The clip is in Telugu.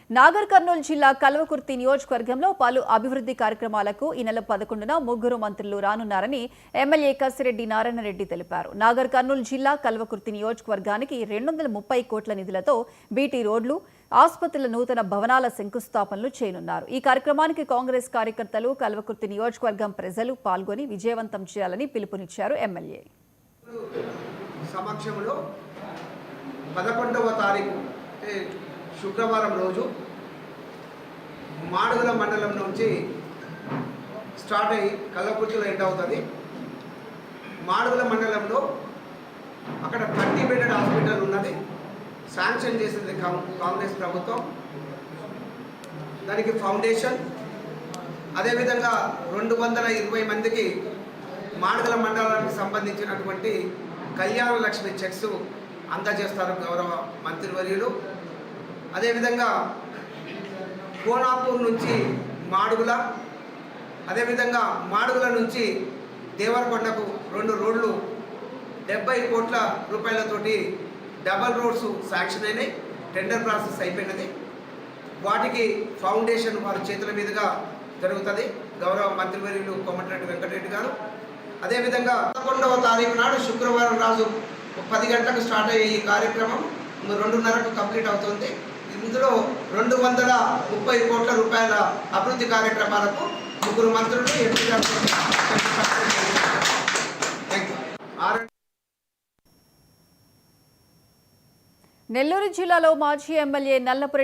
నాగర్ కర్నూలు జిల్లా కల్వకుర్తి నియోజకవర్గంలో పలు అభివృద్ధి కార్యక్రమాలకు ఈ నెల 11న ముగ్గురు మంత్రులు రానున్నారని ఎమ్మెల్యే కసిరెడ్డి నారాయణరెడ్డి తెలిపారు. నాగర్ కర్నూలు జిల్లా కల్వకుర్తి నియోజకవర్గానికి 230 కోట్ల నిధులతో బీటీ రోడ్లు, ఆసుపత్రుల నూతన భవనాల శంకుస్థాపనలు చేయనున్నారు. ఈ కార్యక్రమానికి కాంగ్రెస్ కార్యకర్తలు, కల్వకుర్తి నియోజకవర్గం ప్రజలు పాల్గొని విజయవంతం చేయాలని పిలుపునిచ్చారు. ఎమ్మెల్యే సమక్షంలో 11వ తారీఖు శుక్రవారం రోజు మాడుగుల మండలం నుంచి స్టార్ట్ అయ్యి కల్వకుర్తిలో ఎండ్ అవుతుంది. మాడుగుల మండలంలో అక్కడ 30 బెడెడ్ హాస్పిటల్ ఉన్నది, శాంక్షన్ చేసింది కాంగ్రెస్ ప్రభుత్వం. దానికి ఫౌండేషన్, అదేవిధంగా 220 మందికి మాడుగుల మండలానికి సంబంధించినటువంటి కళ్యాణ లక్ష్మి చెక్స్ అందజేస్తారు గౌరవ మంత్రివర్యులు. అదేవిధంగా కోనాపూర్ నుంచి మాడుగుల, అదేవిధంగా మాడుగుల నుంచి దేవరకొండకు 2 రోడ్లు 70 కోట్ల రూపాయలతోటి డబల్ రోడ్స్ శాంక్షన్ అయినాయి. టెండర్ ప్రాసెస్ అయిపోయినది. వాటికి ఫౌండేషన్ వారి చేతుల మీదుగా జరుగుతుంది, గౌరవ మంత్రివర్యులు కోమటిరెడ్డి వెంకటరెడ్డి గారు. అదేవిధంగా 11వ తారీఖు నాడు శుక్రవారం రోజు 10 గంటలకు స్టార్ట్ అయ్యే ఈ కార్యక్రమం 2:30కు కంప్లీట్ అవుతుంది. ఇందులో 230 కోట్ల రూపాయల అభివృద్ధి కార్యక్రమాలకు ముగ్గురు మంత్రులు ఎంపీ గారు. నెల్లూరు జిల్లాలో మాజీ ఎమ్మెల్యే నల్లపురెడ్డి